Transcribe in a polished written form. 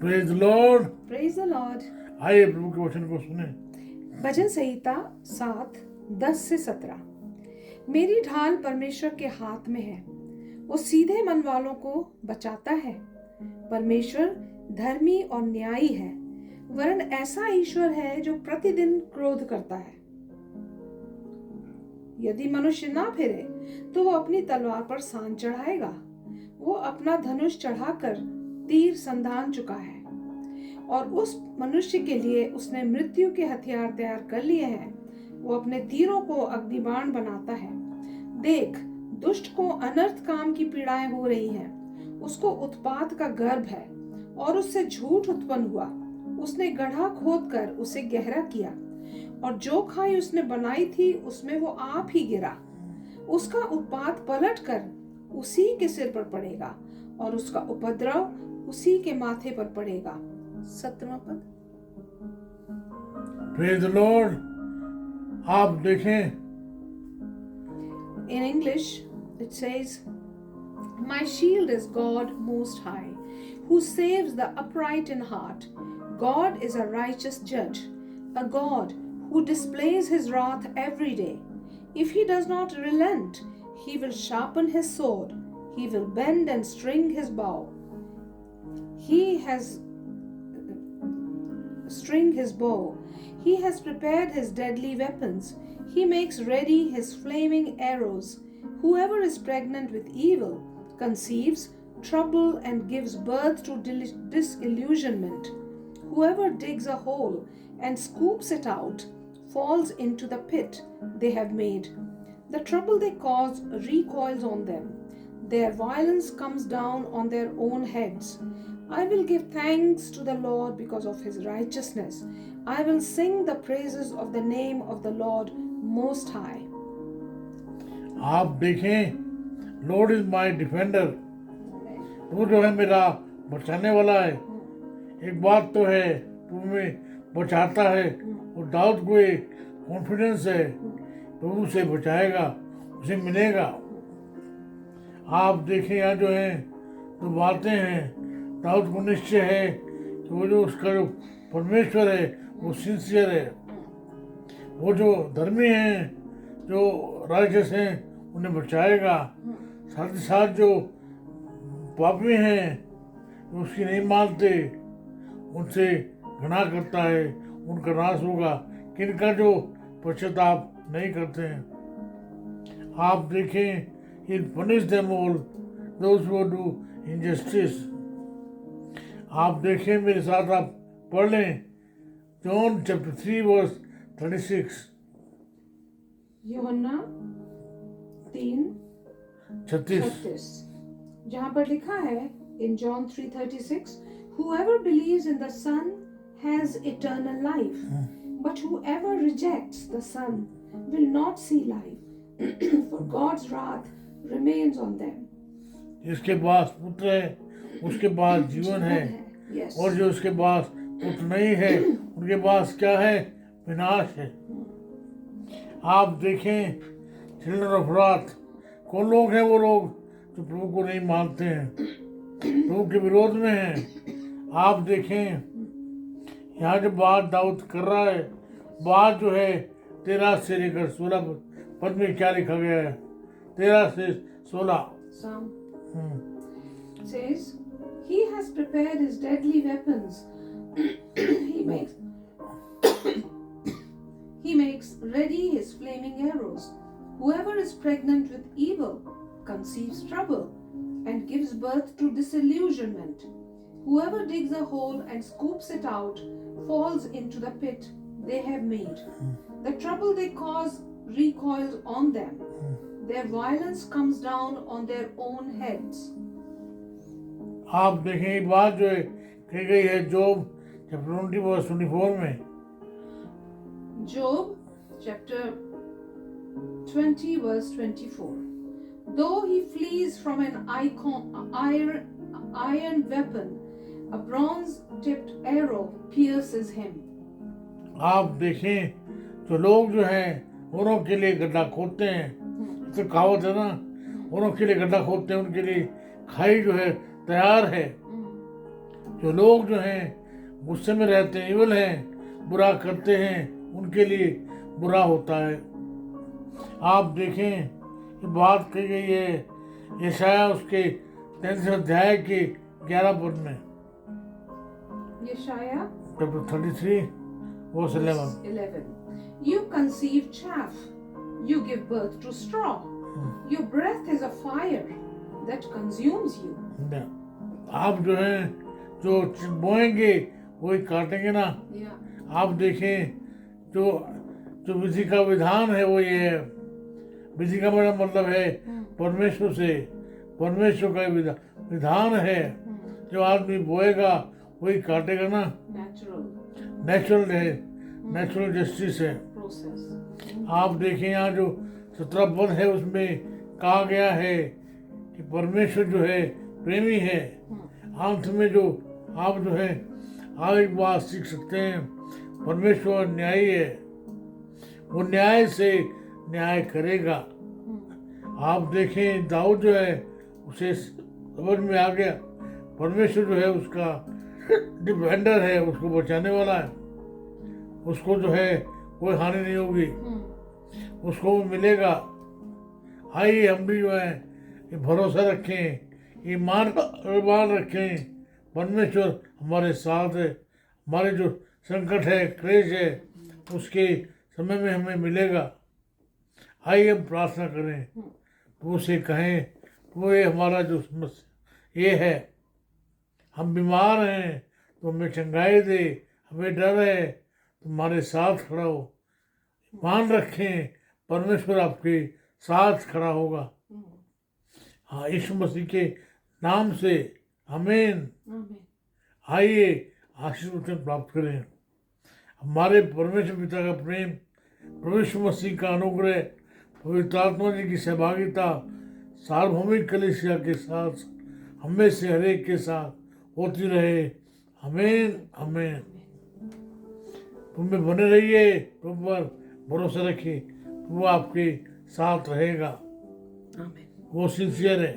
Praise the Lord. Praise the Lord. आइए प्रभु के वचन को सुने। भजन संहिता 7:10-17। मेरी ढाल परमेश्वर के हाथ में है, वो सीधे मन वालों को बचाता है। परमेश्वर धर्मी और न्यायी है, वरन ऐसा ईश्वर है जो प्रतिदिन क्रोध करता है। यदि मनुष्य ना फिरे तो वो अपनी तलवार पर सान चढ़ाएगा। वो अपना धनुष चढ़ाकर तीर संधान चुका है, और उस मनुष्य के लिए उसने मृत्यु के हथियार तैयार कर लिए हैं। वो अपने तीरों को अग्निबाण बनाता है। देख, दुष्ट को अनर्थ काम की पीड़ाएं हो रही हैं। उसको उत्पात का गर्भ है और उससे झूठ उत्पन्न हुआ। उसने गड्ढा खोदकर उसे गहरा किया, और जो खाई उसने बनाई थी उसमें वो आप ही गिरा। उसका उत्पात पलट कर उसी के सिर पर पड़ेगा, और उसका उपद्रव उसी के माथे पर पड़ेगा। 17वां पद। Praise the Lord. आप देखें, In English, it says, My shield is God Most High, who saves the upright in heart. God is a righteous judge, a God who displays his wrath every day. If he does not relent, he will sharpen his sword. He will bend and string his bow. He has He has prepared his deadly weapons. He makes ready his flaming arrows. Whoever is pregnant with evil conceives trouble and gives birth to disillusionment. Whoever digs a hole and scoops it out falls into the pit they have made. The trouble they cause recoils on them. Their violence comes down on their own heads. I will give thanks to the Lord because of his righteousness. I will sing the praises of the name of the Lord Most High. आप देखें, Lord is my defender. वो जो है मेरा बचाने वाला है। एक बात तो है, तू में बचाता है, और दाऊद को एक कॉन्फिडेंस है, प्रभु से बचाएगा, उसे मिलेगा। आप देखें, यहाँ जो है तो बातें हैं, दाऊद को निश्चय है कि वो जो उसका जो परमेश्वर है वो सिंसियर है। वो जो धर्मी हैं, जो राइचस हैं, उन्हें बचाएगा। साथ ही साथ जो पापी हैं, जो उसकी नहीं मानते, उनसे घृणा करता है, उनका नाश होगा। किनका जो पश्चाताप नहीं करते हैं। आप देखें, he punish them all those who do injustice. आप देखें, मेरे साथ आप पढ़ लें जॉन चैप्टर 3 वर्स 36। यूहन्ना 3:36, जहां पर लिखा है in John 3:36, whoever believes in the Son has eternal life, but whoever rejects the Son will not see life, for God's wrath remains on them. जिसके पास पुत्र है उसके पास जीवन है, Yes. और जो उसके पास पुत्र नहीं है उनके पास क्या है? विनाश है। आप देखें, चिल्ड्रन ऑफ रात कौन लोग हैं? वो लोग जो प्रभु को नहीं मानते हैं, प्रभु के विरोध में हैं। आप देखें, यहाँ जो बात दाऊद कर रहा है, बात जो है 13 से लेकर 16 पद में क्या लिखा गया है? 13 से 16 Psalm says, He has prepared his deadly weapons. He makes ready his flaming arrows. Whoever is pregnant with evil conceives trouble and gives birth to disillusionment. Whoever digs a hole and scoops it out falls into the pit they have made. The trouble they cause recoils on them. Their violence comes down on their own heads. आप देखें, ये बात जो है कही गई है जोब chapter 20 verse 24 में। Job chapter 20 verse 24. Though he flees from an iron weapon, a bronze-tipped arrow pierces him. आप देखें, तो लोग जो हैं औरों के लिए गड्ढा खोदते हैं। तो कहावत है ना, औरों के लिए गड्ढा खोदते हैं, उनके लिए खाई जो है तैयार है। जो लोग जो हैं गुस्से में रहते हैं, इविल हैं, बुरा करते हैं, उनके लिए बुरा होता है। आप देखें ये बात कही गई है यशाया उसके 33 अध्याय के 11 पद में, यशाया chapter 33 verse 11। 11. You conceive chaff, you give birth to straw. Your breath is a fire that consumes you. आप जो हैं जो बोएंगे वही काटेंगे ना। Yeah. आप देखें जो जो विधि का विधान है वो ये है, विधि का मेरा मतलब है परमेश्वर से, परमेश्वर का विधान है। जो आदमी बोएगा वही काटेगा ना। नेचुरल है, नेचुरल जस्टिस है। आप देखें यहाँ जो 17 पद है उसमें कहा गया है कि परमेश्वर जो है प्रेमी है। अंत में जो आप जो है आप एक बात सीख सकते हैं, परमेश्वर न्यायी है, वो न्याय से न्याय करेगा। आप देखें दाऊद जो है उसे समझ में आ गया परमेश्वर जो है उसका डिफेंडर है, उसको बचाने वाला है, उसको जो है कोई हानि नहीं होगी, उसको वो मिलेगा। आइए हम भी जो है ये भरोसा रखें, ईमान रखें, परमेश्वर हमारे साथ है। हमारे जो संकट है, क्लेश है, उसके समय में हमें मिलेगा। आइए हम प्रार्थना करें, तो उसे कहें वो ये हमारा जो समस्या ये है, हम बीमार हैं तो हमें चंगाई दे, हमें डर है तुम्हारे साथ खड़ा हो। मान रखें परमेश्वर आपके साथ खड़ा होगा। हाँ, यीशु मसीह के नाम से आमीन। आइए आशीष वचन प्राप्त करें। हमारे परमेश्वर पिता का प्रेम, परमेश्वर मसीह का अनुग्रह, पवित्र आत्मा जी की सहभागिता सार्वभौमिक कलीसिया के साथ हमें से हरेक के साथ होती रहे। आमीन आमीन। तुम्हें बने रहिए, तुम पर भरोसा रखिए, वो आपके साथ रहेगा। वो सिंसियर है।